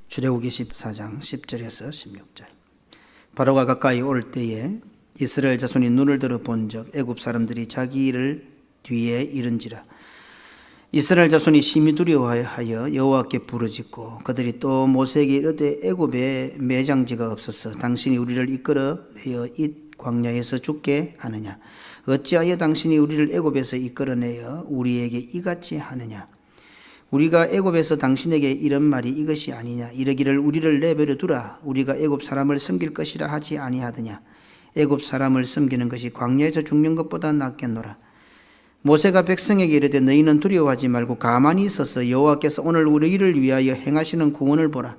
출애굽기 14장 10절에서 16절. 바로가 가까이 올 때에 이스라엘 자손이 눈을 들어 본즉 애굽 사람들이 자기를 뒤에 이른지라. 이스라엘 자손이 심히 두려워하여 여호와께 부르짖고 그들이 또 모세에게 이르되 애굽에 매장지가 없어서 당신이 우리를 이끌어 내어 이 광야에서 죽게 하느냐. 어찌하여 당신이 우리를 애굽에서 이끌어내어 우리에게 이같이 하느냐. 우리가 애굽에서 당신에게 이런 말이 이것이 아니냐. 이르기를 우리를 내버려 두라. 우리가 애굽 사람을 섬길 것이라 하지 아니하더냐. 애굽 사람을 섬기는 것이 광야에서 죽는 것보다 낫겠노라. 모세가 백성에게 이르되 너희는 두려워하지 말고 가만히 있어서 여호와께서 오늘 우리를 위하여 행하시는 구원을 보라.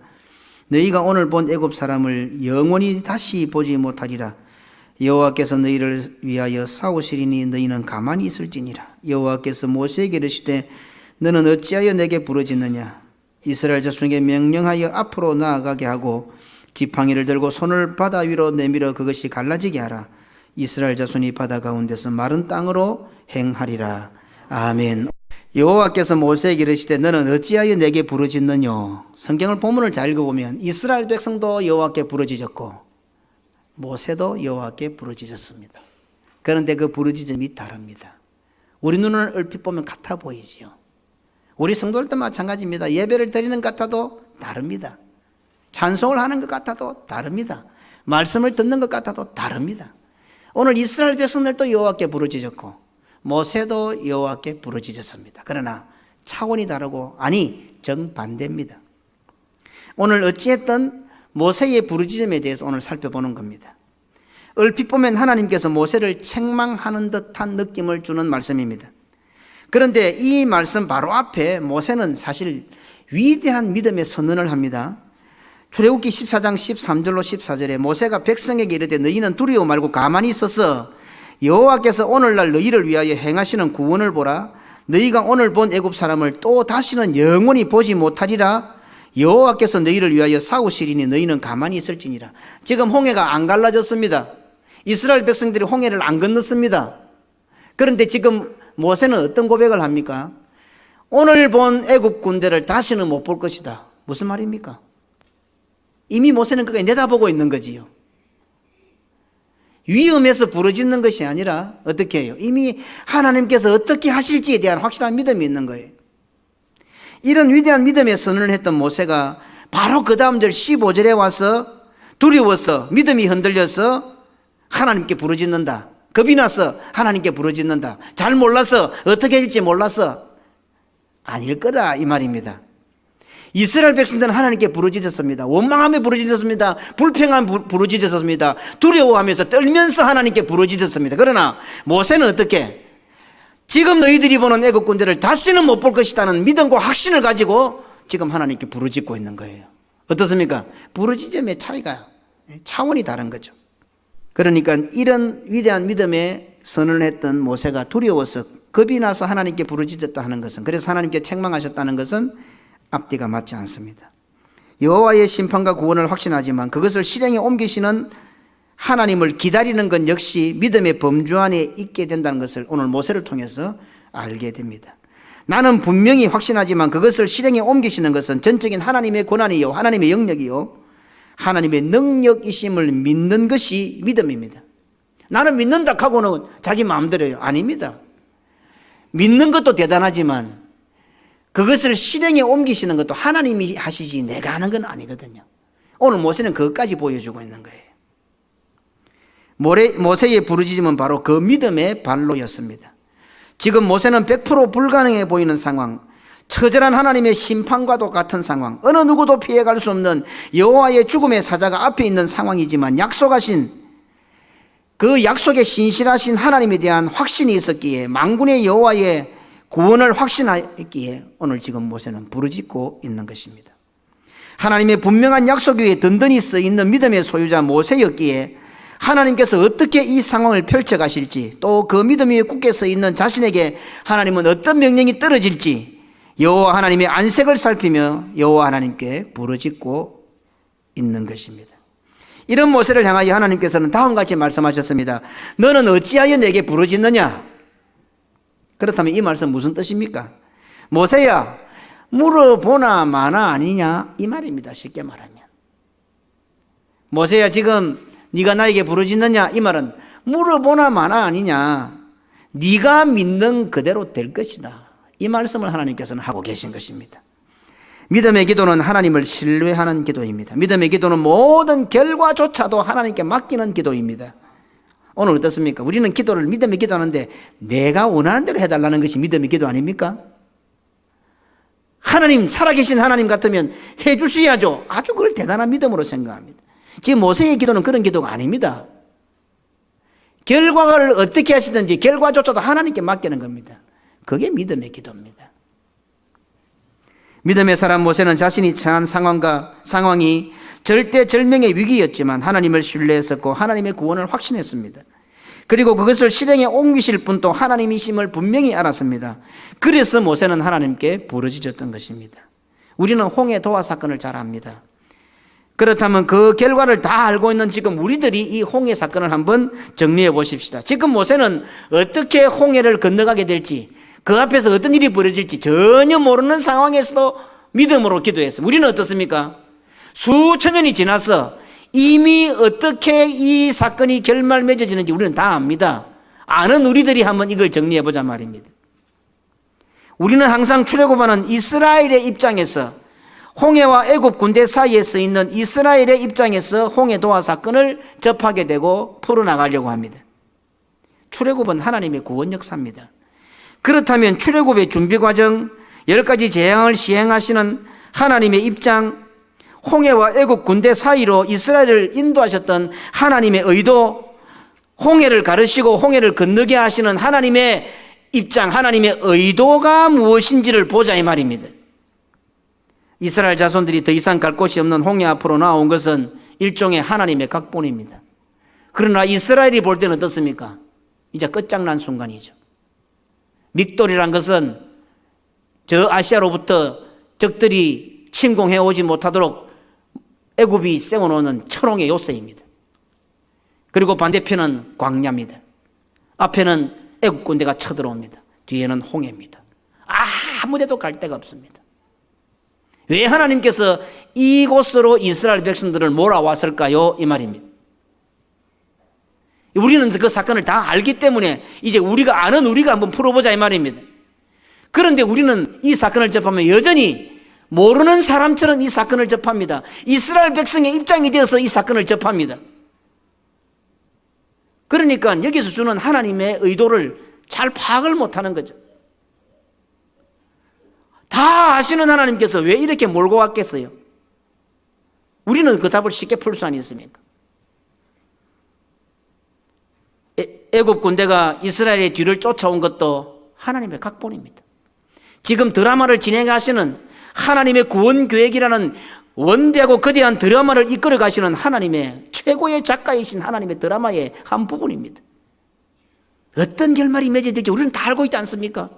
너희가 오늘 본 애굽 사람을 영원히 다시 보지 못하리라. 여호와께서 너희를 위하여 싸우시리니 너희는 가만히 있을지니라. 여호와께서 모세에게 이르시되 너는 어찌하여 내게 부르짖느냐. 이스라엘 자손에게 명령하여 앞으로 나아가게 하고 지팡이를 들고 손을 바다 위로 내밀어 그것이 갈라지게 하라. 이스라엘 자손이 바다 가운데서 마른 땅으로 행하리라. 아멘. 여호와께서 모세에게 이르시되 너는 어찌하여 내게 부르짖느냐. 성경을 본문을 잘 읽어보면 이스라엘 백성도 여호와께 부르짖었고 모세도 여호와께 부르짖었습니다. 그런데 그 부르짖음이 다릅니다. 우리 눈을 얼핏 보면 같아 보이지요. 우리 성도들도 마찬가지입니다. 예배를 드리는 것 같아도 다릅니다. 찬송을 하는 것 같아도 다릅니다. 말씀을 듣는 것 같아도 다릅니다. 오늘 이스라엘 백성들도 여호와께 부르짖었고 모세도 여호와께 부르짖었습니다. 그러나 차원이 다르고 아니 정반대입니다. 오늘 어찌했든 모세의 부르짖음에 대해서 오늘 살펴보는 겁니다. 얼핏 보면 하나님께서 모세를 책망하는 듯한 느낌을 주는 말씀입니다. 그런데 이 말씀 바로 앞에 모세는 사실 위대한 믿음의 선언을 합니다. 출애굽기 14장 13절로 14절에 모세가 백성에게 이르되 너희는 두려워 말고 가만히 있어서 여호와께서 오늘날 너희를 위하여 행하시는 구원을 보라. 너희가 오늘 본 애굽 사람을 또 다시는 영원히 보지 못하리라. 여호와께서 너희를 위하여 싸우시리니 너희는 가만히 있을지니라. 지금 홍해가 안 갈라졌습니다. 이스라엘 백성들이 홍해를 안 건넜습니다. 그런데 지금 모세는 어떤 고백을 합니까? 오늘 본 애굽 군대를 다시는 못 볼 것이다. 무슨 말입니까? 이미 모세는 그게 내다보고 있는 거지요. 위험해서 부르짖는 것이 아니라 어떻게 해요? 이미 하나님께서 어떻게 하실지에 대한 확실한 믿음이 있는 거예요. 이런 위대한 믿음의 선언을 했던 모세가 바로 그 다음 절 15절에 와서 두려워서 믿음이 흔들려서 하나님께 부르짖는다. 겁이 나서 하나님께 부르짖는다. 잘 몰라서 어떻게 할지 몰라서 아닐 거다 이 말입니다. 이스라엘 백성들은 하나님께 부르짖었습니다. 원망하며 부르짖었습니다. 불평하며 부르짖었습니다. 두려워하면서 떨면서 하나님께 부르짖었습니다. 그러나 모세는 어떻게? 지금 너희들이 보는 애굽 군대를 다시는 못 볼 것이라는 믿음과 확신을 가지고 지금 하나님께 부르짖고 있는 거예요. 어떻습니까? 부르짖음의 차이가 차원이 다른 거죠. 그러니까 이런 위대한 믿음의 선언을 했던 모세가 두려워서 겁이 나서 하나님께 부르짖었다 하는 것은, 그래서 하나님께 책망하셨다는 것은 앞뒤가 맞지 않습니다. 여호와의 심판과 구원을 확신하지만 그것을 실행에 옮기시는 하나님을 기다리는 것 역시 믿음의 범주 안에 있게 된다는 것을 오늘 모세를 통해서 알게 됩니다. 나는 분명히 확신하지만 그것을 실행에 옮기시는 것은 전적인 하나님의 권한이요, 하나님의 영역이요, 하나님의 능력이심을 믿는 것이 믿음입니다. 나는 믿는다 하고는 자기 마음대로요. 아닙니다. 믿는 것도 대단하지만 그것을 실행에 옮기시는 것도 하나님이 하시지 내가 하는 건 아니거든요. 오늘 모세는 그것까지 보여주고 있는 거예요. 모세의 부르짖음은 바로 그 믿음의 발로였습니다. 지금 모세는 100% 불가능해 보이는 상황, 처절한 하나님의 심판과도 같은 상황, 어느 누구도 피해갈 수 없는 여호와의 죽음의 사자가 앞에 있는 상황이지만 약속하신 그 약속에 신실하신 하나님에 대한 확신이 있었기에, 만군의 여호와의 구원을 확신했기에 오늘 지금 모세는 부르짖고 있는 것입니다. 하나님의 분명한 약속 위에 든든히 써있는 믿음의 소유자 모세였기에 하나님께서 어떻게 이 상황을 펼쳐가실지, 또 그 믿음 위에 굳게 써있는 자신에게 하나님은 어떤 명령이 떨어질지 여호와 하나님의 안색을 살피며 여호와 하나님께 부르짖고 있는 것입니다. 이런 모세를 향하여 하나님께서는 다음과 같이 말씀하셨습니다. 너는 어찌하여 내게 부르짖느냐? 그렇다면 이 말씀 무슨 뜻입니까? 모세야, 물어보나 마나 아니냐 이 말입니다. 쉽게 말하면 모세야 지금 네가 나에게 부르짖느냐 이 말은 물어보나 마나 아니냐, 네가 믿는 그대로 될 것이다, 이 말씀을 하나님께서는 하고 계신 것입니다. 믿음의 기도는 하나님을 신뢰하는 기도입니다. 믿음의 기도는 모든 결과조차도 하나님께 맡기는 기도입니다. 오늘 어떻습니까? 우리는 기도를 믿음의 기도하는데 내가 원하는 대로 해달라는 것이 믿음의 기도 아닙니까? 하나님, 살아계신 하나님 같으면 해주셔야죠. 아주 그걸 대단한 믿음으로 생각합니다. 지금 모세의 기도는 그런 기도가 아닙니다. 결과를 어떻게 하시든지 결과조차도 하나님께 맡기는 겁니다. 그게 믿음의 기도입니다. 믿음의 사람 모세는 자신이 처한 상황이 절대절명의 위기였지만 하나님을 신뢰했었고 하나님의 구원을 확신했습니다. 그리고 그것을 실행에 옮기실 분도 하나님이심을 분명히 알았습니다. 그래서 모세는 하나님께 부르짖었던 것입니다. 우리는 홍해 도화 사건을 잘 압니다. 그렇다면 그 결과를 다 알고 있는 지금 우리들이 이 홍해 사건을 한번 정리해 보십시다. 지금 모세는 어떻게 홍해를 건너가게 될지, 그 앞에서 어떤 일이 벌어질지 전혀 모르는 상황에서도 믿음으로 기도했어요. 우리는 어떻습니까? 수천 년이 지나서 이미 어떻게 이 사건이 결말 맺어지는지 우리는 다 압니다. 아는 우리들이 한번 이걸 정리해 보자 말입니다. 우리는 항상 출애굽하는 이스라엘의 입장에서, 홍해와 애굽 군대 사이에 서 있는 이스라엘의 입장에서 홍해 도화 사건을 접하게 되고 풀어나가려고 합니다. 출애굽은 하나님의 구원 역사입니다. 그렇다면 출애굽의 준비 과정, 10가지 재앙을 시행하시는 하나님의 입장, 홍해와 애굽 군대 사이로 이스라엘을 인도하셨던 하나님의 의도, 홍해를 가르시고 홍해를 건너게 하시는 하나님의 입장, 하나님의 의도가 무엇인지를 보자 이 말입니다. 이스라엘 자손들이 더 이상 갈 곳이 없는 홍해 앞으로 나온 것은 일종의 하나님의 각본입니다. 그러나 이스라엘이 볼 때는 어떻습니까? 이제 끝장난 순간이죠. 믹돌이란 것은 저 아시아로부터 적들이 침공해 오지 못하도록 애굽이 세워놓는 철옹의 요새입니다. 그리고 반대편은 광야입니다. 앞에는 애굽 군대가 쳐들어옵니다. 뒤에는 홍해입니다. 아무 데도 갈 데가 없습니다. 왜 하나님께서 이곳으로 이스라엘 백성들을 몰아왔을까요? 이 말입니다. 우리는 그 사건을 다 알기 때문에 이제 우리가 아는 우리가 한번 풀어보자 이 말입니다. 그런데 우리는 이 사건을 접하면 여전히 모르는 사람처럼 이 사건을 접합니다. 이스라엘 백성의 입장이 되어서 이 사건을 접합니다. 그러니까 여기서 주는 하나님의 의도를 잘 파악을 못하는 거죠. 다 아시는 하나님께서 왜 이렇게 몰고 왔겠어요? 우리는 그 답을 쉽게 풀 수 아니겠습니까? 애굽 군대가 이스라엘의 뒤를 쫓아온 것도 하나님의 각본입니다. 지금 드라마를 진행하시는 하나님의 구원 계획이라는 원대하고 거대한 드라마를 이끌어 가시는 하나님의 최고의 작가이신 하나님의 드라마의 한 부분입니다. 어떤 결말이 맺어질지 우리는 다 알고 있지 않습니까?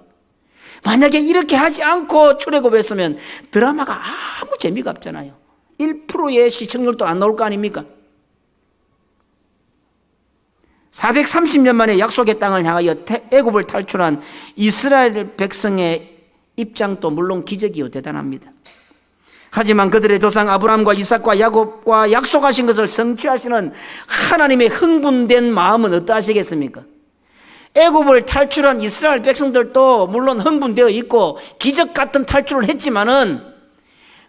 만약에 이렇게 하지 않고 출애굽했으면 드라마가 아무 재미가 없잖아요. 1%의 시청률도 안 나올 거 아닙니까? 430년 만에 약속의 땅을 향하여 애굽을 탈출한 이스라엘 백성의 입장도 물론 기적이요 대단합니다. 하지만 그들의 조상 아브라함과 이삭과 야곱과 약속하신 것을 성취하시는 하나님의 흥분된 마음은 어떠하시겠습니까? 애굽을 탈출한 이스라엘 백성들도 물론 흥분되어 있고 기적 같은 탈출을 했지만은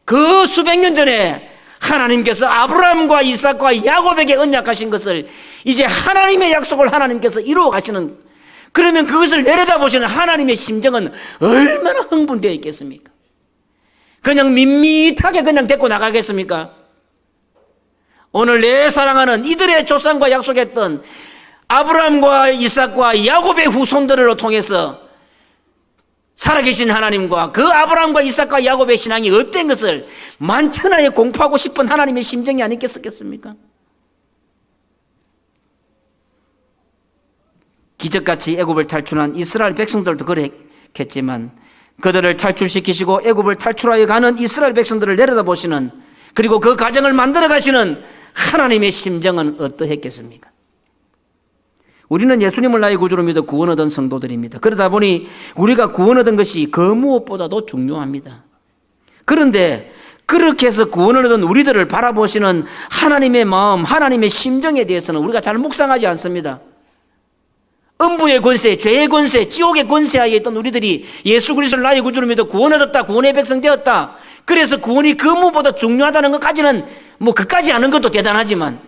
그 수백 년 전에 하나님께서 아브라함과 이삭과 야곱에게 언약하신 것을 이제 하나님의 약속을 하나님께서 이루어 가시는, 그러면 그것을 내려다보시는 하나님의 심정은 얼마나 흥분되어 있겠습니까? 그냥 밋밋하게 그냥 데리고 나가겠습니까? 오늘 내 사랑하는 이들의 조상과 약속했던 아브라함과 이삭과 야곱의 후손들을 통해서 살아계신 하나님과 그 아브라함과 이삭과 야곱의 신앙이 어떤 것을 만천하에 공포하고 싶은 하나님의 심정이 아니겠습니까? 기적같이 애굽을 탈출한 이스라엘 백성들도 그랬겠지만 그들을 탈출시키시고 애굽을 탈출하여 가는 이스라엘 백성들을 내려다보시는, 그리고 그 과정을 만들어 가시는 하나님의 심정은 어떠했겠습니까? 우리는 예수님을 나의 구주로 믿어 구원 얻은 성도들입니다. 그러다 보니 우리가 구원 얻은 것이 그 무엇보다도 중요합니다. 그런데 그렇게 해서 구원을 얻은 우리들을 바라보시는 하나님의 마음, 하나님의 심정에 대해서는 우리가 잘 묵상하지 않습니다. 음부의 권세, 죄의 권세, 지옥의 권세하에 있던 우리들이 예수 그리스도를 나의 구주로 믿어 구원 얻었다, 구원의 백성 되었다. 그래서 구원이 그 무엇보다 중요하다는 것까지는 그까지 아는 것도 대단하지만,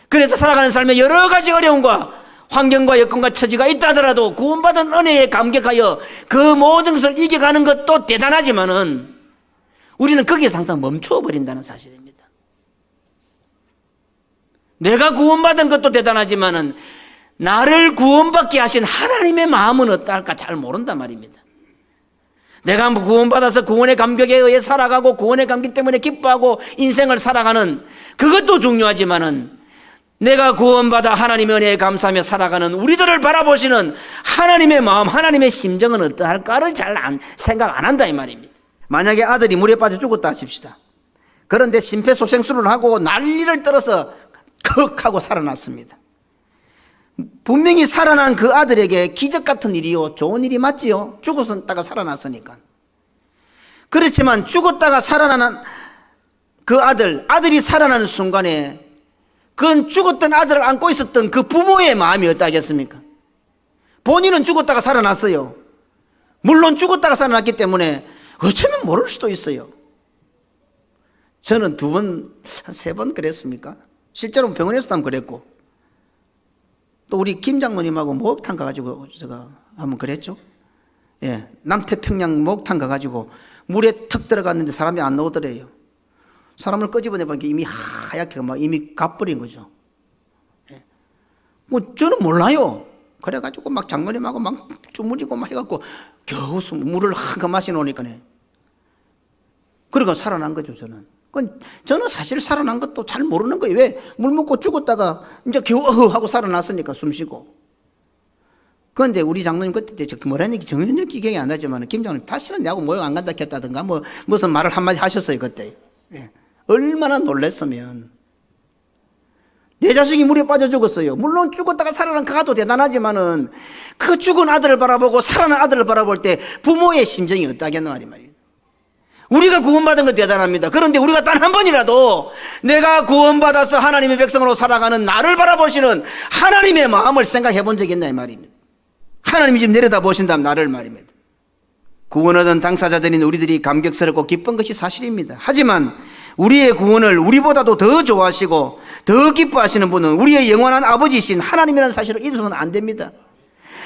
그래서 살아가는 삶에 여러 가지 어려움과 환경과 여건과 처지가 있다 하더라도 구원받은 은혜에 감격하여 그 모든 것을 이겨가는 것도 대단하지만은 우리는 거기에서 항상 멈춰버린다는 사실입니다. 내가 구원받은 것도 대단하지만은 나를 구원받게 하신 하나님의 마음은 어떨까 잘 모른단 말입니다. 내가 구원받아서 구원의 감격에 의해 살아가고 구원의 감격 때문에 기뻐하고 인생을 살아가는 그것도 중요하지만은 내가 구원받아 하나님의 은혜에 감사하며 살아가는 우리들을 바라보시는 하나님의 마음, 하나님의 심정은 어떠할까를 잘 생각 안 한다 이 말입니다. 만약에 아들이 물에 빠져 죽었다 하십시다. 그런데 심폐소생술을 하고 난리를 떨어서 컥 하고 살아났습니다. 분명히 살아난 그 아들에게 기적 같은 일이요, 좋은 일이 맞지요. 죽었다가 살아났으니까. 그렇지만 죽었다가 살아난 그 아들이 살아나는 순간에 그건 죽었던 아들을 안고 있었던 그 부모의 마음이 어떠하겠습니까? 본인은 죽었다가 살아났어요. 물론 죽었다가 살아났기 때문에 어쩌면 모를 수도 있어요. 저는 2번, 3번 그랬습니까? 실제로 병원에서도 한번 그랬고, 또 우리 김 장모님하고 목욕탕 가가지고 제가 한번 그랬죠. 예, 남태평양 목욕탕 가가지고 물에 턱 들어갔는데 사람이 안 나오더래요. 사람을 끄집어내보니까 이미 하얗게 이미 가버린 거죠. 예. 저는 몰라요. 그래가지고 막 장모님하고 막 주무리고 막 해갖고 겨우 물을 한컵 마시놓으니까네. 그러니까 살아난 거죠, 저는. 저는 사실 살아난 것도 잘 모르는 거예요. 왜? 물 먹고 죽었다가 이제 겨우 하고 살아났으니까 숨 쉬고. 그런데 우리 장로님 그때 뭐라는 얘기 정확히 기억이 안 나지만 김 장로님 다시는 내하고 모욕 안 간다 했다든가 무슨 말을 한마디 하셨어요, 그때. 예. 얼마나 놀랐으면. 내 자식이 물에 빠져 죽었어요. 물론 죽었다가 살아난 그가도 대단하지만은 그 죽은 아들을 바라보고 살아난 아들을 바라볼 때 부모의 심정이 어떠하겠나 말이에요. 우리가 구원받은 건 대단합니다. 그런데 우리가 단 한 번이라도 내가 구원받아서 하나님의 백성으로 살아가는 나를 바라보시는 하나님의 마음을 생각해 본 적이 있나 이 말입니다. 하나님이 지금 내려다 보신다면 나를 말입니다. 구원 얻은 당사자들인 우리들이 감격스럽고 기쁜 것이 사실입니다. 하지만 우리의 구원을 우리보다도 더 좋아하시고 더 기뻐하시는 분은 우리의 영원한 아버지이신 하나님이라는 사실을 잊어서는 안 됩니다.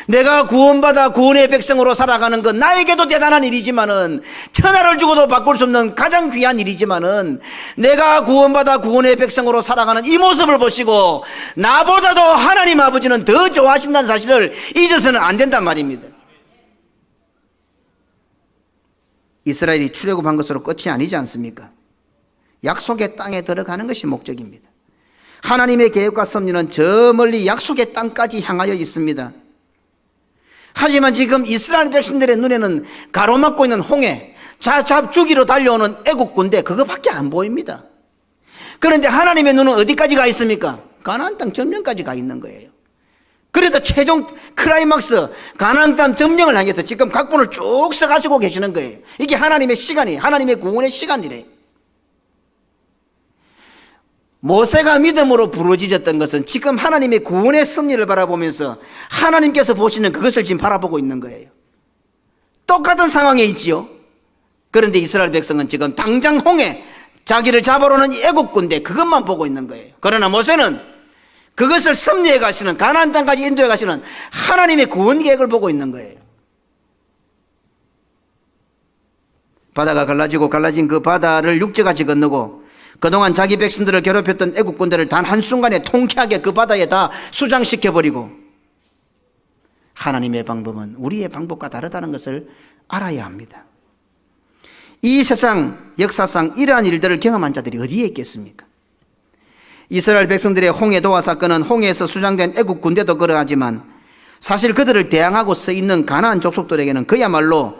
내가 구원받아 구원의 백성으로 살아가는 건 나에게도 대단한 일이지만은 천하를 주고도 바꿀 수 없는 가장 귀한 일이지만은 내가 구원받아 구원의 백성으로 살아가는 이 모습을 보시고 나보다도 하나님 아버지는 더 좋아하신다는 사실을 잊어서는 안 된단 말입니다. 이스라엘이 출애굽한 것으로 끝이 아니지 않습니까? 약속의 땅에 들어가는 것이 목적입니다. 하나님의 계획과 섭리는 저 멀리 약속의 땅까지 향하여 있습니다. 하지만 지금 이스라엘 백성들의 눈에는 가로막고 있는 홍해, 잡주기로 달려오는 애국 군대 그거밖에 안 보입니다. 그런데 하나님의 눈은 어디까지 가 있습니까? 가나안 땅 점령까지 가 있는 거예요. 그래서 최종 클라이막스 가나안 땅 점령을 향해서 지금 각본을 쭉 써가시고 계시는 거예요. 이게 하나님의 시간이에요. 하나님의 구원의 시간이래요. 모세가 믿음으로 부르짖었던 것은 지금 하나님의 구원의 섭리를 바라보면서 하나님께서 보시는 그것을 지금 바라보고 있는 거예요. 똑같은 상황에 있지요. 그런데 이스라엘 백성은 지금 당장 홍해, 자기를 잡으러 오는 애국군대 그것만 보고 있는 거예요. 그러나 모세는 그것을 섭리해 가시는 가나안 땅까지 인도해 가시는 하나님의 구원 계획을 보고 있는 거예요. 바다가 갈라진 그 바다를 육지같이 건너고 그동안 자기 백성들을 괴롭혔던 애국 군대를 단 한순간에 통쾌하게 그 바다에 다 수장시켜버리고, 하나님의 방법은 우리의 방법과 다르다는 것을 알아야 합니다. 이 세상 역사상 이러한 일들을 경험한 자들이 어디에 있겠습니까? 이스라엘 백성들의 홍해 도하 사건은 홍해에서 수장된 애국 군대도 그러하지만 사실 그들을 대항하고 서 있는 가나안 족속들에게는 그야말로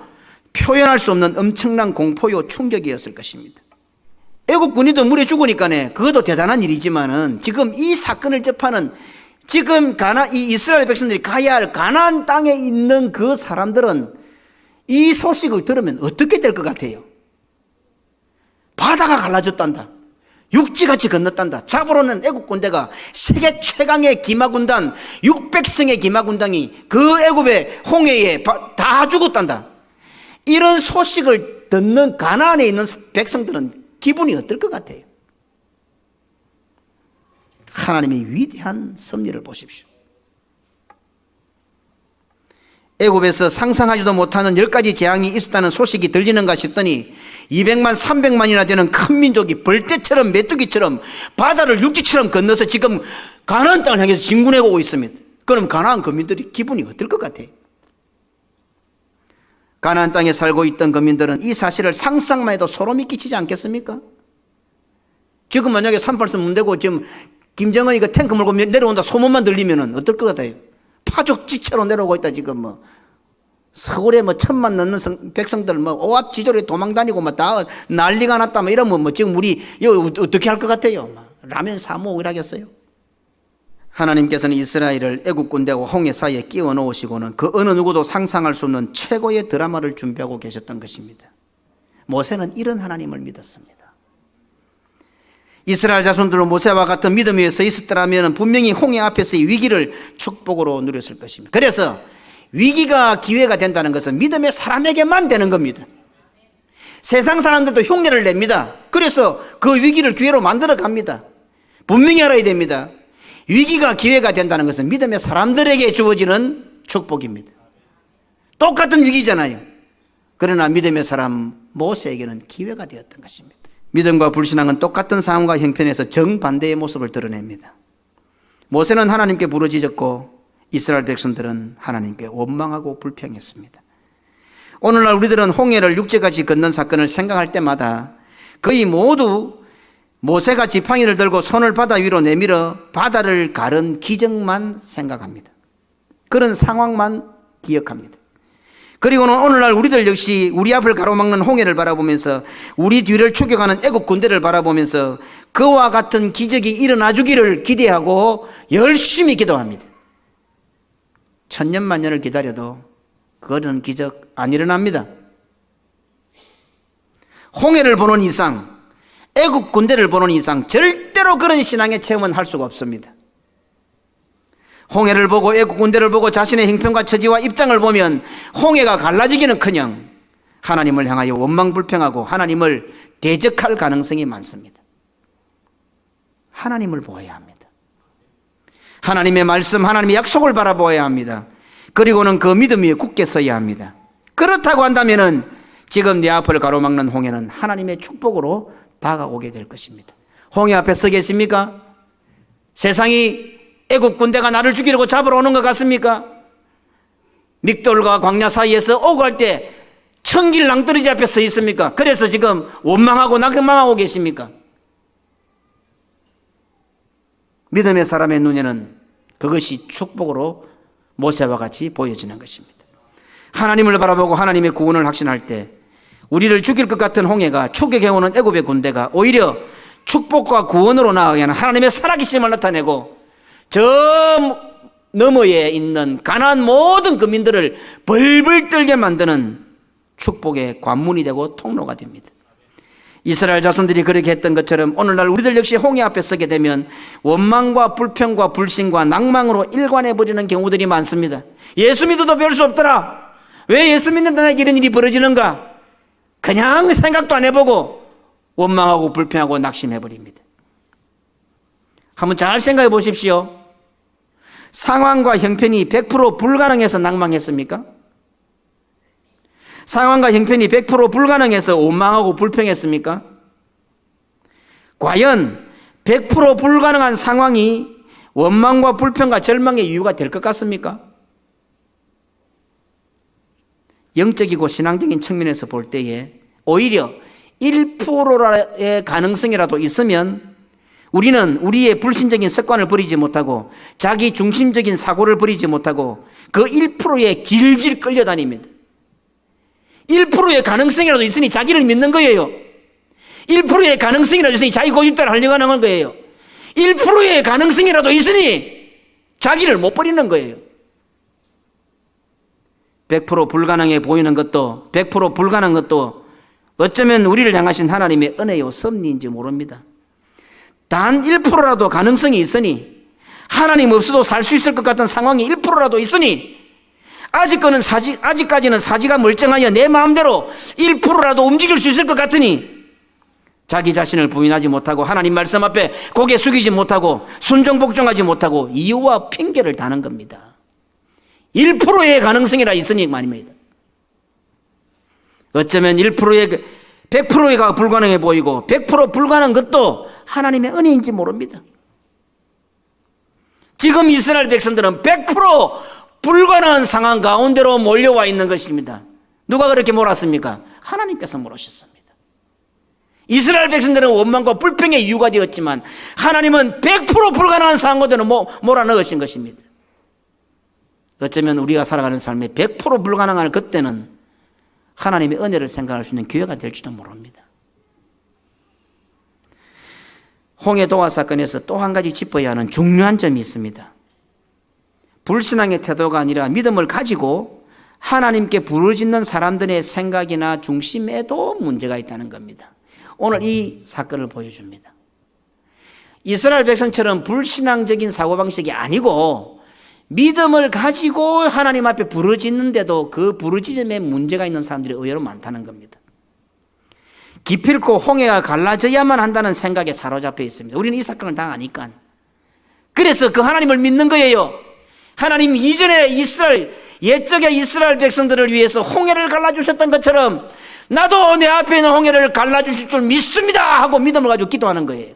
표현할 수 없는 엄청난 공포요 충격이었을 것입니다. 애국 군인도 물에 죽으니까네 그것도 대단한 일이지만은 지금 이 사건을 접하는 지금 이 이스라엘 백성들이 가야 할 가나안 땅에 있는 그 사람들은 이 소식을 들으면 어떻게 될 것 같아요? 바다가 갈라졌단다. 육지같이 건넜단다. 잡으러는 애국 군대가 세계 최강의 기마군단 600성의 기마군단이 그 애굽의 홍해에 다 죽었단다. 이런 소식을 듣는 가나안에 있는 백성들은 기분이 어떨 것 같아요? 하나님의 위대한 섭리를 보십시오. 애굽에서 상상하지도 못하는 10가지 재앙이 있었다는 소식이 들리는가 싶더니 200만 300만이나 되는 큰 민족이 벌떼처럼 메뚜기처럼 바다를 육지처럼 건너서 지금 가나안 땅을 향해서 진군해 오고 있습니다. 그럼 가나안 거민들이 기분이 어떨 것 같아요? 가나안 땅에 살고 있던 거민들은 이 사실을 상상만 해도 소름이 끼치지 않겠습니까? 지금 만약에 38선 문대고 지금 김정은이 그 탱크 몰고 내려온다 소문만 들리면은 어떨 것 같아요? 파죽지처럼 내려오고 있다. 지금 서울에 1,000만 넘는 백성들 오합지졸에 도망다니고 다 난리가 났다 이러면 지금 우리 이거 어떻게 할 것 같아요? 라면 사 먹으라겠어요? 하나님께서는 이스라엘을 애국 군대와 홍해 사이에 끼워 넣으시고는 그 어느 누구도 상상할 수 없는 최고의 드라마를 준비하고 계셨던 것입니다. 모세는 이런 하나님을 믿었습니다. 이스라엘 자손들은 모세와 같은 믿음 위에 서 있었더라면 분명히 홍해 앞에서의 위기를 축복으로 누렸을 것입니다. 그래서 위기가 기회가 된다는 것은 믿음의 사람에게만 되는 겁니다. 세상 사람들도 흉내를 냅니다. 그래서 그 위기를 기회로 만들어 갑니다. 분명히 알아야 됩니다. 위기가 기회가 된다는 것은 믿음의 사람들에게 주어지는 축복입니다. 똑같은 위기잖아요. 그러나 믿음의 사람 모세에게는 기회가 되었던 것입니다. 믿음과 불신앙은 똑같은 상황과 형편에서 정반대의 모습을 드러냅니다. 모세는 하나님께 부르짖었고 이스라엘 백성들은 하나님께 원망하고 불평했습니다. 오늘날 우리들은 홍해를 육지까지 건넌 사건을 생각할 때마다 거의 모두 모세가 지팡이를 들고 손을 바다 위로 내밀어 바다를 가른 기적만 생각합니다. 그런 상황만 기억합니다. 그리고는 오늘날 우리들 역시 우리 앞을 가로막는 홍해를 바라보면서 우리 뒤를 추격하는 애국 군대를 바라보면서 그와 같은 기적이 일어나 주기를 기대하고 열심히 기도합니다. 천년만년을 기다려도 그런 기적 안 일어납니다. 홍해를 보는 이상, 애국 군대를 보는 이상 절대로 그런 신앙의 체험은 할 수가 없습니다. 홍해를 보고 애국 군대를 보고 자신의 형편과 처지와 입장을 보면 홍해가 갈라지기는커녕 하나님을 향하여 원망불평하고 하나님을 대적할 가능성이 많습니다. 하나님을 보아야 합니다. 하나님의 말씀, 하나님의 약속을 바라보아야 합니다. 그리고는 그 믿음 위에 굳게 서야 합니다. 그렇다고 한다면은 지금 내 앞을 가로막는 홍해는 하나님의 축복으로 다가오게 될 것입니다. 홍해 앞에 서 계십니까? 세상이 애국 군대가 나를 죽이려고 잡으러 오는 것 같습니까? 믹돌과 광야 사이에서 오고 할 때 천길 낭떠러지 앞에 서 있습니까? 그래서 지금 원망하고 낙망하고 계십니까? 믿음의 사람의 눈에는 그것이 축복으로 모세와 같이 보여지는 것입니다. 하나님을 바라보고 하나님의 구원을 확신할 때 우리를 죽일 것 같은 홍해가 추격해오는 애굽의 군대가 오히려 축복과 구원으로 나아가게 하는 하나님의 살아계심을 나타내고 저 너머에 있는 가나안 모든 거민들을 벌벌 떨게 만드는 축복의 관문이 되고 통로가 됩니다. 이스라엘 자손들이 그렇게 했던 것처럼 오늘날 우리들 역시 홍해 앞에 서게 되면 원망과 불평과 불신과 낭망으로 일관해버리는 경우들이 많습니다. 예수 믿어도 별 수 없더라. 왜 예수 믿는 나에게 이런 일이 벌어지는가? 그냥 생각도 안 해보고 원망하고 불평하고 낙심해버립니다. 한번 잘 생각해 보십시오. 상황과 형편이 100% 불가능해서 낭망했습니까? 상황과 형편이 100% 불가능해서 원망하고 불평했습니까? 과연 100% 불가능한 상황이 원망과 불평과 절망의 이유가 될 것 같습니까? 영적이고 신앙적인 측면에서 볼 때에 오히려 1%의 가능성이라도 있으면 우리는 우리의 불신적인 습관을 버리지 못하고 자기 중심적인 사고를 버리지 못하고 그 1%에 질질 끌려다닙니다. 1%의 가능성이라도 있으니 자기를 믿는 거예요. 1%의 가능성이라도 있으니 자기 고집대로 하려고 하는 거예요. 1%의 가능성이라도 있으니 자기를 못 버리는 거예요. 100% 불가능해 보이는 것도 100% 불가능한 것도 어쩌면 우리를 향하신 하나님의 은혜요 섭리인지 모릅니다. 단 1%라도 가능성이 있으니, 하나님 없어도 살 수 있을 것 같은 상황이 1%라도 있으니, 아직까지는 사지가 멀쩡하여 내 마음대로 1%라도 움직일 수 있을 것 같으니 자기 자신을 부인하지 못하고 하나님 말씀 앞에 고개 숙이지 못하고 순종복종하지 못하고 이유와 핑계를 다는 겁니다. 1%의 가능성이라 있으니 말입니다. 어쩌면 100%가 불가능해 보이고 100% 불가능한 것도 하나님의 은혜인지 모릅니다. 지금 이스라엘 백성들은 100% 불가능한 상황 가운데로 몰려와 있는 것입니다. 누가 그렇게 몰았습니까? 하나님께서 몰으셨습니다. 이스라엘 백성들은 원망과 불평의 이유가 되었지만 하나님은 100% 불가능한 상황 가운데로 몰아넣으신 것입니다. 어쩌면 우리가 살아가는 삶에 100% 불가능한 그때는 하나님의 은혜를 생각할 수 있는 기회가 될지도 모릅니다. 홍해 도화 사건에서 또 한 가지 짚어야 하는 중요한 점이 있습니다. 불신앙의 태도가 아니라 믿음을 가지고 하나님께 부르짖는 사람들의 생각이나 중심에도 문제가 있다는 겁니다. 오늘 이 사건을 보여줍니다. 이스라엘 백성처럼 불신앙적인 사고방식이 아니고 믿음을 가지고 하나님 앞에 부르짖는데도 그 부르짖음에 문제가 있는 사람들이 의외로 많다는 겁니다. 기필코 홍해가 갈라져야만 한다는 생각에 사로잡혀 있습니다. 우리는 이 사건을 다 아니까. 그래서 그 하나님을 믿는 거예요. 하나님 이전에 옛적의 이스라엘 백성들을 위해서 홍해를 갈라주셨던 것처럼 나도 내 앞에 있는 홍해를 갈라주실 줄 믿습니다 하고 믿음을 가지고 기도하는 거예요.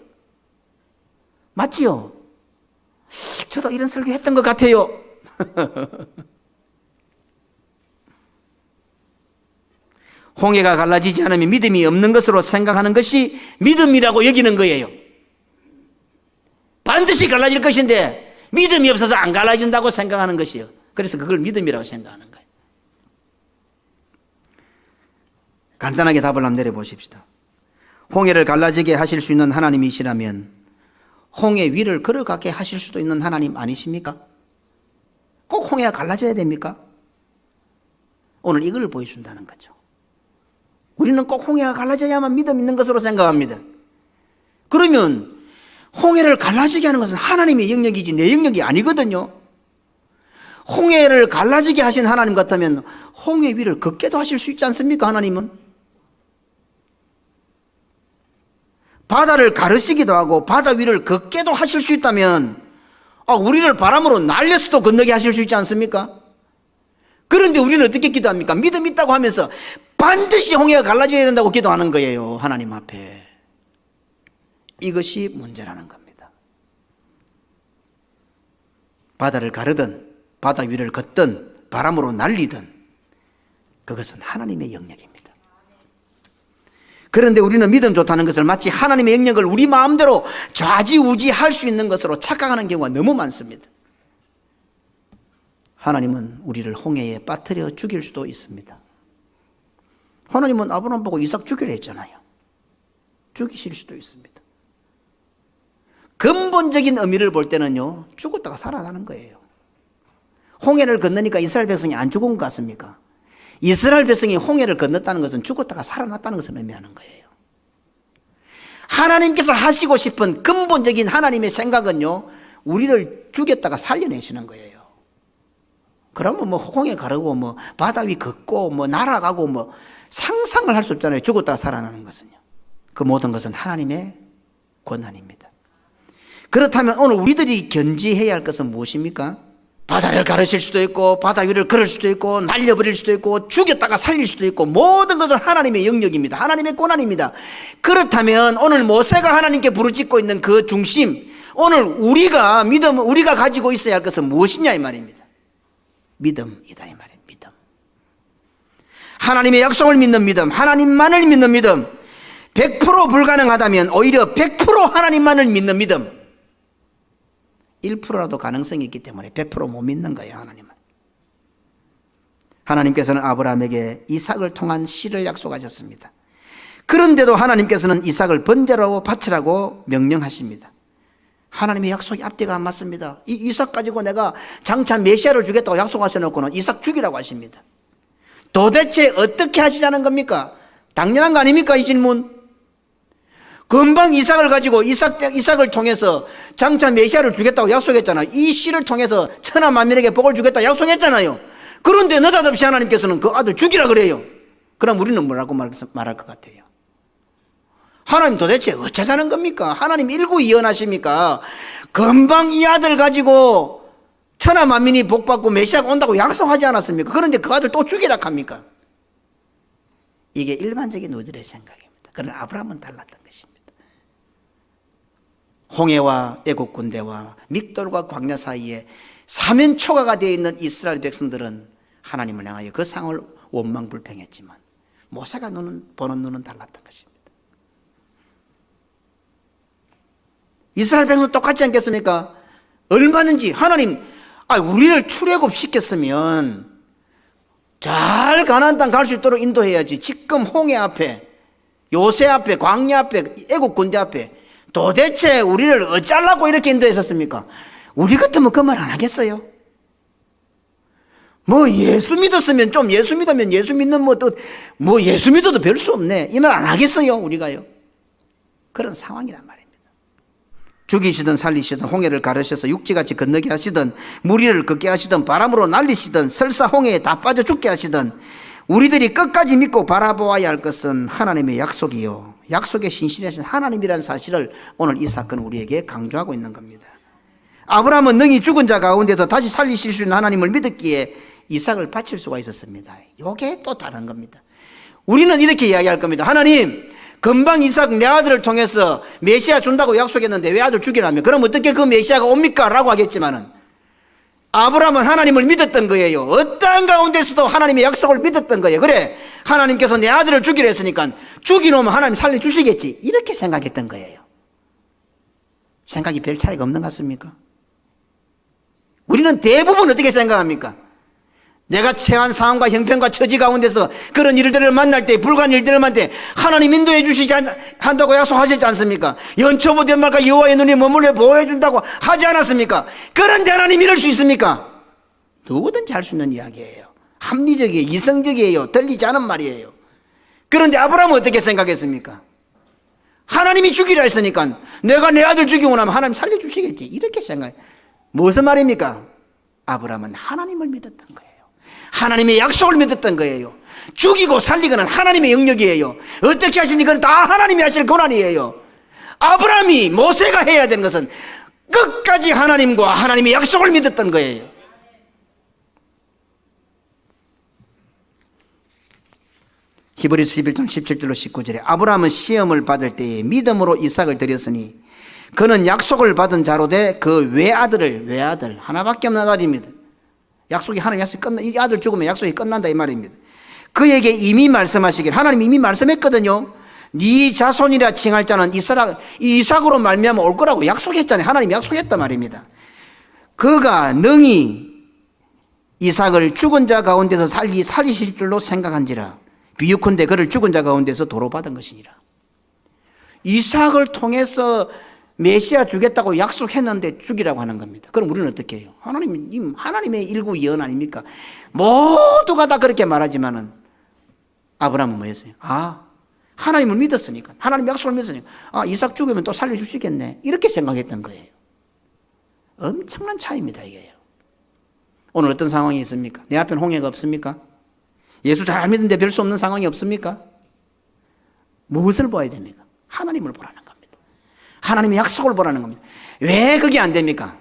맞지요? 저도 이런 설교 했던 것 같아요. 홍해가 갈라지지 않으면 믿음이 없는 것으로 생각하는 것이 믿음이라고 여기는 거예요. 반드시 갈라질 것인데 믿음이 없어서 안 갈라진다고 생각하는 것이에요. 그래서 그걸 믿음이라고 생각하는 거예요. 간단하게 답을 한번 내려보십시다. 홍해를 갈라지게 하실 수 있는 하나님이시라면 홍해 위를 걸어가게 하실 수도 있는 하나님 아니십니까? 꼭 홍해가 갈라져야 됩니까? 오늘 이걸 보여준다는 거죠. 우리는 꼭 홍해가 갈라져야만 믿음 있는 것으로 생각합니다. 그러면 홍해를 갈라지게 하는 것은 하나님의 영역이지 내 영역이 아니거든요. 홍해를 갈라지게 하신 하나님 같다면 홍해 위를 걷게도 하실 수 있지 않습니까? 하나님은 바다를 가르시기도 하고 바다 위를 걷게도 하실 수 있다면 우리를 바람으로 날려서도 건너게 하실 수 있지 않습니까? 그런데 우리는 어떻게 기도합니까? 믿음 있다고 하면서 반드시 홍해가 갈라져야 된다고 기도하는 거예요. 하나님 앞에. 이것이 문제라는 겁니다. 바다를 가르든 바다 위를 걷든 바람으로 날리든 그것은 하나님의 영역입니다. 그런데 우리는 믿음 좋다는 것을 마치 하나님의 영역을 우리 마음대로 좌지우지할 수 있는 것으로 착각하는 경우가 너무 많습니다. 하나님은 우리를 홍해에 빠뜨려 죽일 수도 있습니다. 하나님은 아브라함 보고 이삭 죽이려 했잖아요. 죽이실 수도 있습니다. 근본적인 의미를 볼 때는요, 죽었다가 살아나는 거예요. 홍해를 건너니까 이스라엘 백성이 안 죽은 것 같습니까? 이스라엘 백성이 홍해를 건넜다는 것은 죽었다가 살아났다는 것을 의미하는 거예요. 하나님께서 하시고 싶은 근본적인 하나님의 생각은요, 우리를 죽였다가 살려내시는 거예요. 그러면 홍해 가르고 바다 위 걷고 날아가고 상상을 할 수 없잖아요. 죽었다가 살아나는 것은요. 그 모든 것은 하나님의 권한입니다. 그렇다면 오늘 우리들이 견지해야 할 것은 무엇입니까? 바다를 가르실 수도 있고 바다 위를 걸을 수도 있고 날려버릴 수도 있고 죽였다가 살릴 수도 있고 모든 것은 하나님의 영역입니다. 하나님의 권한입니다. 그렇다면 오늘 모세가 하나님께 부르짖고 있는 그 중심, 오늘 우리가 가지고 있어야 할 것은 무엇이냐 이 말입니다. 믿음이다 이 말이에요. 믿음. 하나님의 약속을 믿는 믿음, 하나님만을 믿는 믿음. 100% 불가능하다면 오히려 100% 하나님만을 믿는 믿음. 1%라도 가능성이 있기 때문에 100% 못 믿는 거예요. 하나님은. 하나님께서는 아브라함에게 이삭을 통한 씨를 약속하셨습니다. 그런데도 하나님께서는 이삭을 번제로 바치라고 명령하십니다. 하나님의 약속이 앞뒤가 안 맞습니다. 이 이삭 가지고 내가 장차 메시아를 주겠다고 약속하셔놓고는 이삭 죽이라고 하십니다. 도대체 어떻게 하시자는 겁니까? 당연한 거 아닙니까, 이 질문? 금방 이삭을 가지고 이삭을 통해서 장차 메시아를 주겠다고 약속했잖아요. 이 씨를 통해서 천하 만민에게 복을 주겠다고 약속했잖아요. 그런데 느닷없이 하나님께서는 그 아들 죽이라 그래요. 그럼 우리는 뭐라고 말할 것 같아요? 하나님 도대체 어쩌자는 겁니까? 하나님 일구이연하십니까? 금방 이 아들 가지고 천하 만민이 복받고 메시아가 온다고 약속하지 않았습니까? 그런데 그 아들 또 죽이라 합니까? 이게 일반적인 우리들의 생각입니다. 그러나 아브라함은 달랐던 것입니다. 홍해와 애국 군대와 믹돌과 광야 사이에 사면초가가 되어 있는 이스라엘 백성들은 하나님을 향하여 그 상을 원망불평했지만 모세가 보는 눈은 달랐던 것입니다. 이스라엘 백성은 똑같지 않겠습니까? 얼마든지 하나님 우리를 출애굽시켰으면 잘 가나안 땅 갈 수 있도록 인도해야지. 지금 홍해 앞에, 요새 앞에, 광야 앞에, 애국 군대 앞에 도대체 우리를 어쩌려고 이렇게 인도했었습니까? 우리 같으면 그 말 안 하겠어요? 뭐 예수 믿었으면 좀 예수 믿으면 예수 믿는 뭐 예수 믿어도 별 수 없네, 이 말 안 하겠어요 우리가요? 그런 상황이란 말입니다. 죽이시든 살리시든 홍해를 가르셔서 육지같이 건너게 하시든 무리를 걷게 하시든 바람으로 날리시든 설사 홍해에 다 빠져 죽게 하시든 우리들이 끝까지 믿고 바라보아야 할 것은 하나님의 약속이요, 약속에 신실하신 하나님이라는 사실을 오늘 이 사건은 우리에게 강조하고 있는 겁니다. 아브라함은 능히 죽은 자 가운데서 다시 살리실 수 있는 하나님을 믿었기에 이삭을 바칠 수가 있었습니다. 이게 또 다른 겁니다. 우리는 이렇게 이야기할 겁니다. 하나님, 금방 이삭 내 아들을 통해서 메시아 준다고 약속했는데 왜 아들 죽이라며? 그럼 어떻게 그 메시아가 옵니까? 라고 하겠지만은 아브라함은 하나님을 믿었던 거예요. 어떠한 가운데서도 하나님의 약속을 믿었던 거예요. 그래, 하나님께서 내 아들을 죽이려 했으니까 죽이놓으면 하나님 살려주시겠지, 이렇게 생각했던 거예요. 생각이 별 차이가 없는 것 같습니까? 우리는 대부분 어떻게 생각합니까? 내가 처한 상황과 형편과 처지 가운데서 그런 일들을 만날 때, 불가한 일들을 만날 때 하나님 인도해 주시지 한다고 약속하셨지 않습니까? 연초부터 연말까지 여호와의 눈이 머물러 보호해 준다고 하지 않았습니까? 그런데 하나님 이럴 수 있습니까? 누구든지 할 수 있는 이야기예요. 합리적이에요. 이성적이에요. 들리지 않은 말이에요. 그런데 아브라함은 어떻게 생각했습니까? 하나님이 죽이라 했으니까 내가 내 아들 죽이고 나면 하나님 살려주시겠지, 이렇게 생각해요. 무슨 말입니까? 아브라함은 하나님을 믿었던 거예요. 하나님의 약속을 믿었던 거예요. 죽이고 살리고는 하나님의 영역이에요. 어떻게 하시니 그건 다 하나님이 하실 권한이에요. 아브라함이, 모세가 해야 되는 것은 끝까지 하나님과 하나님의 약속을 믿었던 거예요. 히브리서 11장 17절로 19절에 아브라함은 시험을 받을 때에 믿음으로 이삭을 드렸으니 그는 약속을 받은 자로 돼 그 외아들 하나밖에 없는 아들입니다. 약속이, 하나님 약속이 이 아들 죽으면 약속이 끝난다, 이 말입니다. 그에게 이미 말씀하시길, 하나님 이미 말씀했거든요. 네 자손이라 칭할 자는 이삭으로 말미암아 올 거라고 약속했잖아요. 하나님 약속했단 말입니다. 그가 능히 이삭을 죽은 자 가운데서 살리실 줄로 생각한지라. 비유컨대 그를 죽은 자 가운데서 도로 받은 것이니라. 이삭을 통해서 메시아 주겠다고 약속했는데 죽이라고 하는 겁니다. 그럼 우리는 어떻게 해요? 하나님의 일구이연 아닙니까? 모두가 다 그렇게 말하지만은 아브라함은 뭐였어요? 하나님을 믿었으니까, 하나님 약속을 믿었으니까 이삭 죽으면 또 살려주시겠네, 이렇게 생각했던 거예요. 엄청난 차이입니다, 이게요. 오늘 어떤 상황이 있습니까? 내 앞에는 홍해가 없습니까? 예수 잘 믿는데 별 수 없는 상황이 없습니까? 무엇을 봐야 됩니까? 하나님을 보라는 겁니다. 하나님의 약속을 보라는 겁니다. 왜 그게 안 됩니까?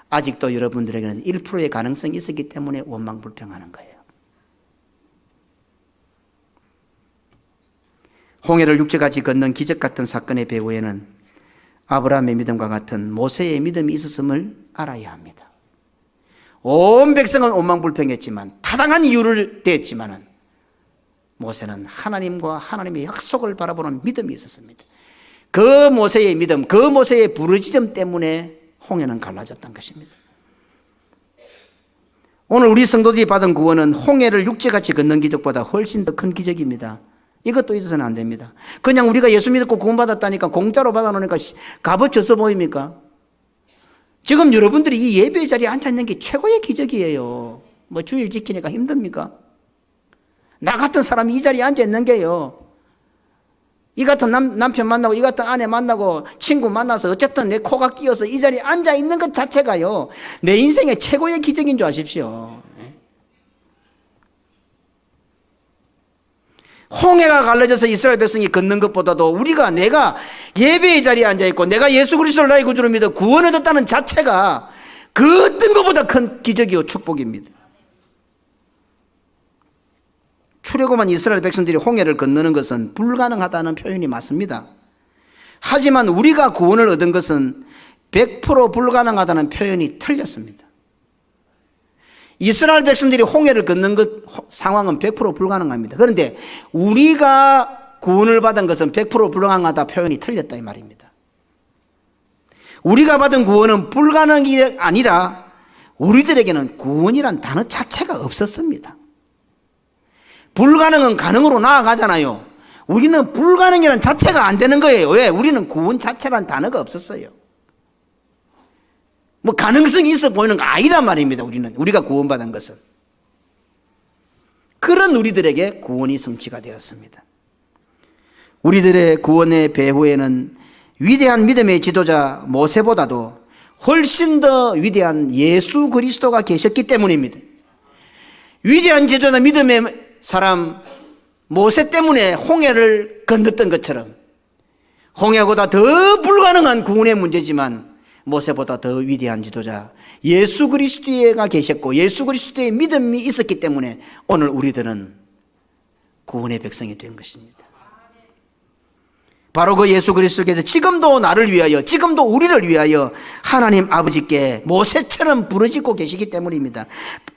아직도 여러분들에게는 1%의 가능성이 있었기 때문에 원망불평하는 거예요. 홍해를 육지같이 건넌 기적 같은 사건의 배후에는 아브라함의 믿음과 같은 모세의 믿음이 있었음을 알아야 합니다. 온 백성은 원망불평했지만, 타당한 이유를 대했지만은 모세는 하나님과 하나님의 약속을 바라보는 믿음이 있었습니다. 그 모세의 믿음, 그 모세의 부르짖음 때문에 홍해는 갈라졌던 것입니다. 오늘 우리 성도들이 받은 구원은 홍해를 육지같이 걷는 기적보다 훨씬 더 큰 기적입니다. 이것도 잊어서는 안 됩니다. 그냥 우리가 예수 믿고 구원받았다니까 공짜로 받아놓으니까 값어쳐서 보입니까? 지금 여러분들이 이 예배 자리에 앉아있는 게 최고의 기적이에요. 주일 지키니까 힘듭니까? 나 같은 사람이 이 자리에 앉아있는 게요, 이 같은 남편 만나고 이 같은 아내 만나고 친구 만나서 어쨌든 내 코가 끼어서 이 자리에 앉아 있는 것 자체가요, 내 인생의 최고의 기적인 줄 아십시오. 홍해가 갈라져서 이스라엘 백성이 걷는 것보다도 내가 예배의 자리에 앉아있고 내가 예수 그리스도를 나의 구주로 믿어 구원을 얻었다는 자체가 그 어떤 것보다 큰 기적이요 축복입니다. 출애굽한 이스라엘 백성들이 홍해를 건너는 것은 불가능하다는 표현이 맞습니다. 하지만 우리가 구원을 얻은 것은 100% 불가능하다는 표현이 틀렸습니다. 이스라엘 백성들이 홍해를 걷는 상황은 100% 불가능합니다. 그런데 우리가 구원을 받은 것은 100% 불가능하다 표현이 틀렸다 이 말입니다. 우리가 받은 구원은 불가능이 아니라 우리들에게는 구원이란 단어 자체가 없었습니다. 불가능은 가능으로 나아가잖아요. 우리는 불가능이란 자체가 안 되는 거예요. 왜? 우리는 구원 자체란 단어가 없었어요. 가능성이 있어 보이는 거 아니란 말입니다. 우리가 구원받은 것은. 그런 우리들에게 구원이 성취가 되었습니다. 우리들의 구원의 배후에는 위대한 믿음의 지도자 모세보다도 훨씬 더 위대한 예수 그리스도가 계셨기 때문입니다. 위대한 지도자 믿음의 사람 모세 때문에 홍해를 건넜던 것처럼 홍해보다 더 불가능한 구원의 문제지만 모세보다 더 위대한 지도자 예수 그리스도가 계셨고 예수 그리스도의 믿음이 있었기 때문에 오늘 우리들은 구원의 백성이 된 것입니다. 바로 그 예수 그리스도께서 지금도 나를 위하여, 지금도 우리를 위하여 하나님 아버지께 모세처럼 부르짖고 계시기 때문입니다.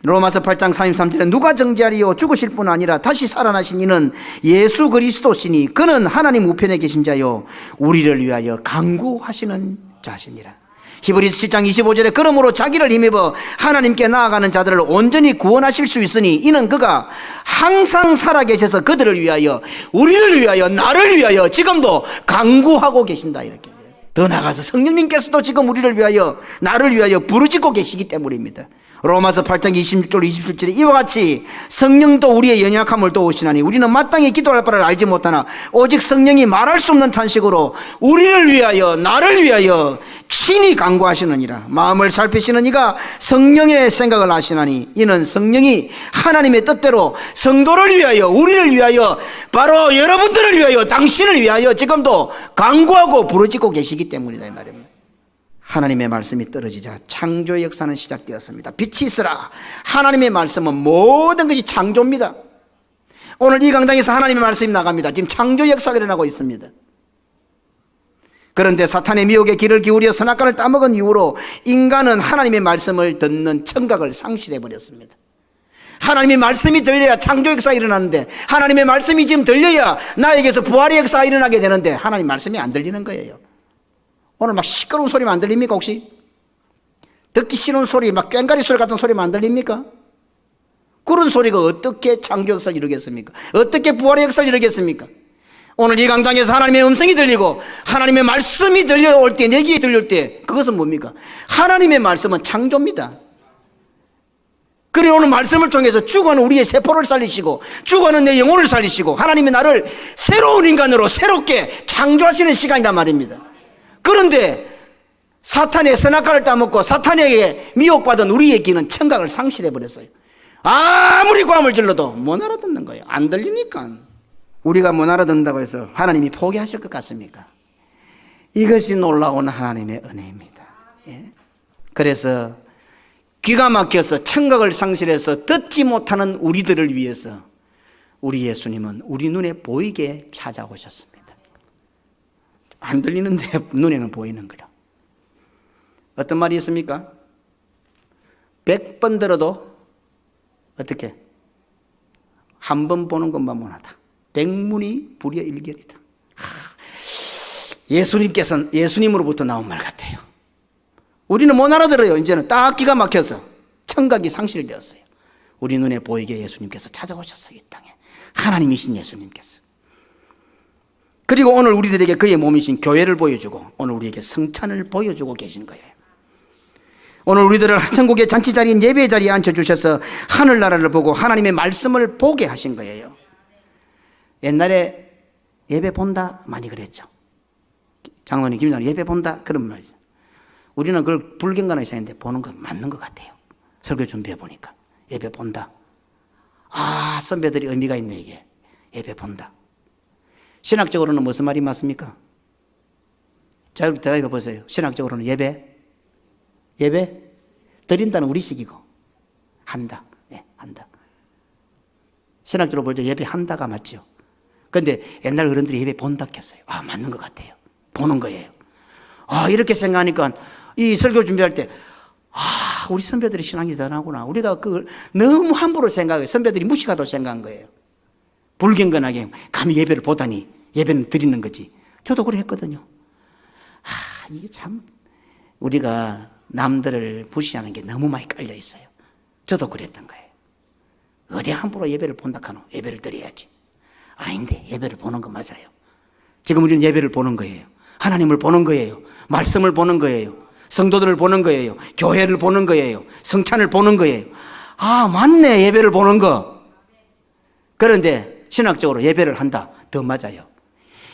로마서 8장 33절에 누가 정죄하리요? 죽으실 뿐 아니라 다시 살아나신 이는 예수 그리스도시니 그는 하나님 우편에 계신 자요 우리를 위하여 간구하시는 자시니라. 히브리서 7장 25절에 그러므로 자기를 힘입어 하나님께 나아가는 자들을 온전히 구원하실 수 있으니 이는 그가 항상 살아계셔서 그들을 위하여, 우리를 위하여, 나를 위하여 지금도 간구하고 계신다. 이렇게 더 나아가서 성령님께서도 지금 우리를 위하여, 나를 위하여 부르짖고 계시기 때문입니다. 로마서 8장 26절 27절에 이와 같이 성령도 우리의 연약함을 도우시나니 우리는 마땅히 기도할 바를 알지 못하나 오직 성령이 말할 수 없는 탄식으로 우리를 위하여, 나를 위하여 친히 간구하시느니라. 마음을 살피시는 이가 성령의 생각을 아시나니 이는 성령이 하나님의 뜻대로 성도를 위하여, 우리를 위하여, 바로 여러분들을 위하여, 당신을 위하여 지금도 간구하고 부르짖고 계시기 때문이다 이 말입니다. 하나님의 말씀이 떨어지자 창조의 역사는 시작되었습니다. 빛이 있으라. 하나님의 말씀은 모든 것이 창조입니다. 오늘 이 강당에서 하나님의 말씀이 나갑니다. 지금 창조 역사가 일어나고 있습니다. 그런데 사탄의 미혹에 귀를 기울여 선악과를 따먹은 이후로 인간은 하나님의 말씀을 듣는 청각을 상실해버렸습니다. 하나님의 말씀이 들려야 창조 역사가 일어나는데, 하나님의 말씀이 지금 들려야 나에게서 부활의 역사가 일어나게 되는데 하나님 말씀이 안 들리는 거예요. 오늘 막 시끄러운 소리만 안 들립니까 혹시? 듣기 싫은 소리, 막 꽹가리 소리 같은 소리만 안 들립니까? 그런 소리가 어떻게 창조 역사를 이루겠습니까? 어떻게 부활의 역사를 이루겠습니까? 오늘 이 강당에서 하나님의 음성이 들리고 하나님의 말씀이 들려올 때, 내 귀에 들릴 때 그것은 뭡니까? 하나님의 말씀은 창조입니다. 그래 오늘 말씀을 통해서 죽어가는 우리의 세포를 살리시고 죽어가는 내 영혼을 살리시고 하나님이 나를 새로운 인간으로 새롭게 창조하시는 시간이란 말입니다. 그런데 사탄의 선악과를 따먹고 사탄에게 미혹받은 우리의 귀는 청각을 상실해버렸어요. 아무리 고함을 질러도 못 알아듣는 거예요. 안 들리니까. 우리가 못 알아듣는다고 해서 하나님이 포기하실 것 같습니까? 이것이 놀라운 하나님의 은혜입니다. 예? 그래서 귀가 막혀서 청각을 상실해서 듣지 못하는 우리들을 위해서 우리 예수님은 우리 눈에 보이게 찾아오셨습니다. 안 들리는데 눈에는 보이는 거라. 어떤 말이 있습니까? 100번 들어도 어떻게? 한 번 보는 것만 못하다. 백문이 불여일견이다. 예수님으로부터 나온 말 같아요. 우리는 못 알아들어요. 이제는 딱 기가 막혀서 청각이 상실되었어요. 우리 눈에 보이게 예수님께서 찾아오셨어요. 이 땅에. 하나님이신 예수님께서. 그리고 오늘 우리들에게 그의 몸이신 교회를 보여주고 오늘 우리에게 성찬을 보여주고 계신 거예요. 오늘 우리들을 천국의 잔치자리인 예배의 자리에 앉혀주셔서 하늘나라를 보고 하나님의 말씀을 보게 하신 거예요. 옛날에 예배 본다 많이 그랬죠. 장로님, 김장로님 예배 본다 그런 말이죠. 우리는 그걸 불경건하게 생각했는데 보는 건 맞는 것 같아요. 설교 준비해 보니까 예배 본다. 아, 선배들이 의미가 있네. 이게 예배 본다. 신학적으로는 무슨 말이 맞습니까? 자, 대답해 보세요. 신학적으로는 예배 드린다는 우리식이고 한다. 네, 한다. 신학적으로 볼 때 예배 한다가 맞죠. 그런데 옛날 어른들이 예배 본다 했어요. 아, 맞는 것 같아요. 보는 거예요. 아, 이렇게 생각하니까 이 설교 준비할 때 아, 우리 선배들이 신앙이 대단하구나. 우리가 그걸 너무 함부로 생각해요. 선배들이 무시하다고 생각한 거예요. 불경건하게 감히 예배를 보다니 예배는 드리는 거지. 저도 그래 했거든요. 아, 이게 참 우리가 남들을 무시하는 게 너무 많이 깔려 있어요. 저도 그랬던 거예요. 어디 함부로 예배를 본다 카노? 예배를 드려야지. 아닌데 예배를 보는 거 맞아요. 지금 우리는 예배를 보는 거예요. 하나님을 보는 거예요. 말씀을 보는 거예요. 성도들을 보는 거예요. 교회를 보는 거예요. 성찬을 보는 거예요. 아, 맞네. 예배를 보는 거. 그런데 신학적으로 예배를 한다. 더 맞아요.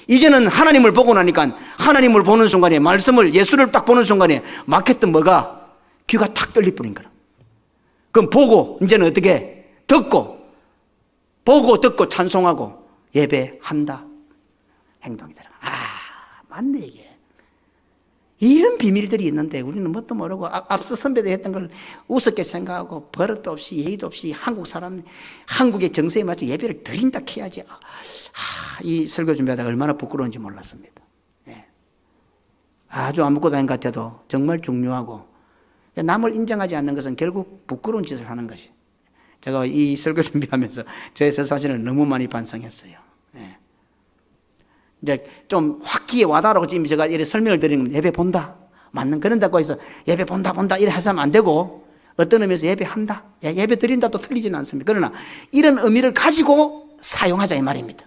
이제는 하나님을 보고 나니까 하나님을 보는 순간에 말씀을 예수를 딱 보는 순간에 막혔던 뭐가 귀가 탁 뚫릴 뿐인 거라. 그럼 보고 이제는 어떻게 듣고 보고 듣고 찬송하고 예배한다. 행동이 들어. 아, 맞네 이게. 이런 비밀들이 있는데 우리는 뭣도 모르고 앞서 선배들 했던 걸 우습게 생각하고 버릇도 없이 예의도 없이 한국 사람, 한국의 정서에 맞춰 예배를 드린다 해야지. 이 설교 준비하다가 얼마나 부끄러운지 몰랐습니다. 예. 아주 아무것도 아닌 것 같아도 정말 중요하고 남을 인정하지 않는 것은 결국 부끄러운 짓을 하는 것이. 제가 이 설교 준비하면서 제 사실을 너무 많이 반성했어요. 예. 이제 좀 확 귀에 와닿으라고 지금 제가 이렇게 설명을 드리는 겁니다. 예배 본다. 맞는 그런다고 해서 예배 본다 이래 해서는 안 되고 어떤 의미에서 예배한다. 예배 드린다도 틀리지는 않습니다. 그러나 이런 의미를 가지고 사용하자 이 말입니다.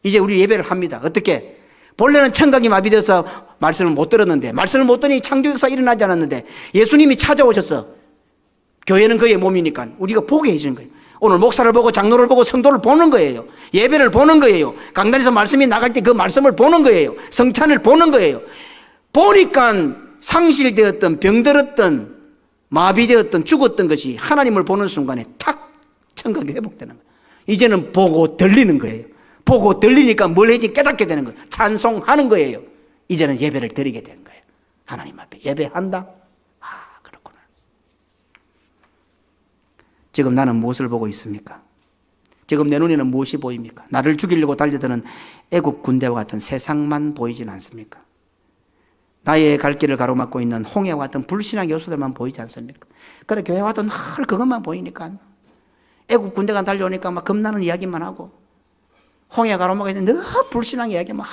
이제 우리 예배를 합니다. 어떻게? 본래는 청각이 마비돼서 말씀을 못 들었는데 말씀을 못 들으니 창조역사 일어나지 않았는데 예수님이 찾아오셔서 교회는 그의 몸이니까 우리가 보게 해주는 거예요. 오늘 목사를 보고 장로를 보고 성도를 보는 거예요. 예배를 보는 거예요. 강단에서 말씀이 나갈 때 그 말씀을 보는 거예요. 성찬을 보는 거예요. 보니까 상실되었던 병들었던 마비되었던 죽었던 것이 하나님을 보는 순간에 탁 청각이 회복되는 거예요. 이제는 보고 들리는 거예요. 보고 들리니까 뭘 해야지 깨닫게 되는 거예요. 찬송하는 거예요. 이제는 예배를 드리게 된 거예요. 하나님 앞에 예배한다. 아, 그렇구나. 지금 나는 무엇을 보고 있습니까? 지금 내 눈에는 무엇이 보입니까? 나를 죽이려고 달려드는 애국 군대와 같은 세상만 보이진 않습니까? 나의 갈 길을 가로막고 있는 홍해와 같은 불신앙 요소들만 보이지 않습니까? 그래 교회 와도 늘 그것만 보이니까 애국 군대가 달려오니까 막 겁나는 이야기만 하고 홍해 가로막고 있는 늘 불신앙 이야기만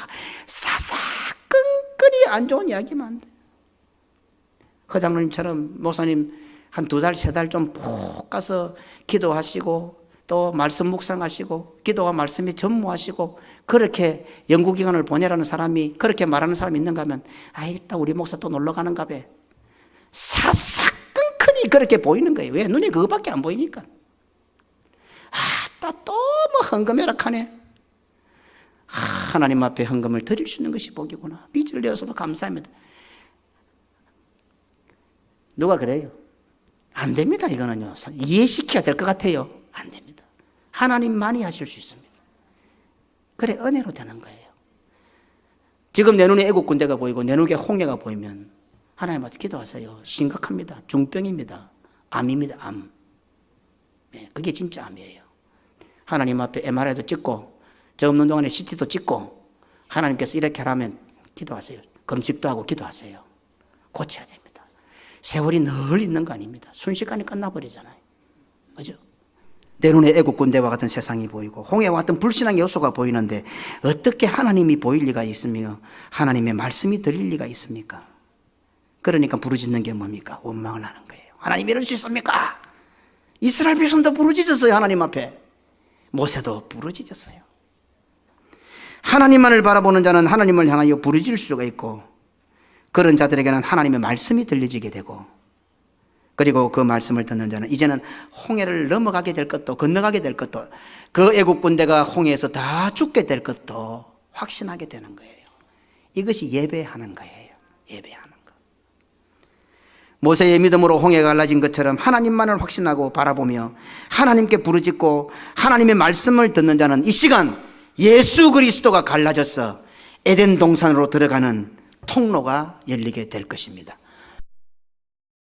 사사건건이 안 좋은 이야기만 돼. 허장로님처럼 목사님 한 2달, 3달 좀 푹 가서 기도하시고 또 말씀 묵상하시고 기도와 말씀에 전무하시고 그렇게 연구기간을 보내라는 사람이 그렇게 말하는 사람이 있는가 하면 일단 우리 목사 또 놀러 가는가 봐. 사사건건이 그렇게 보이는 거예요. 왜? 눈에 그거밖에 안 보이니까. 또 뭐 헌금해라 하네. 하나님 앞에 헌금을 드릴 수 있는 것이 복이구나. 빚을 내어서도 감사합니다. 누가 그래요? 안 됩니다. 이거는요. 이해시켜야 될 것 같아요. 안 됩니다. 하나님만이 하실 수 있습니다. 그래 은혜로 되는 거예요. 지금 내 눈에 애국 군대가 보이고 내 눈에 홍해가 보이면 하나님한테 기도하세요. 심각합니다. 중병입니다. 암입니다. 암. 네, 그게 진짜 암이에요. 하나님 앞에 MRI도 찍고 저 없는 동안에 CT도 찍고 하나님께서 이렇게 하라면 기도하세요. 금식도 하고 기도하세요. 고쳐야 됩니다. 세월이 늘 있는 거 아닙니다. 순식간에 끝나버리잖아요. 그죠? 내 눈에 애국 군대와 같은 세상이 보이고 홍해와 같은 불신앙의 요소가 보이는데 어떻게 하나님이 보일 리가 있으며 하나님의 말씀이 들릴 리가 있습니까? 그러니까 부르짖는 게 뭡니까? 원망을 하는 거예요. 하나님 이럴 수 있습니까? 이스라엘 백성도 부르짖었어요. 하나님 앞에. 모세도 부르짖었어요. 하나님만을 바라보는 자는 하나님을 향하여 부르짖을 수가 있고 그런 자들에게는 하나님의 말씀이 들려지게 되고 그리고 그 말씀을 듣는 자는 이제는 홍해를 넘어가게 될 것도 건너가게 될 것도 그 애국 군대가 홍해에서 다 죽게 될 것도 확신하게 되는 거예요. 이것이 예배하는 거예요. 예배하는 거. 모세의 믿음으로 홍해가 갈라진 것처럼 하나님만을 확신하고 바라보며 하나님께 부르짖고 하나님의 말씀을 듣는 자는 이 시간 예수 그리스도가 갈라져서 에덴 동산으로 들어가는 통로가 열리게 될 것입니다.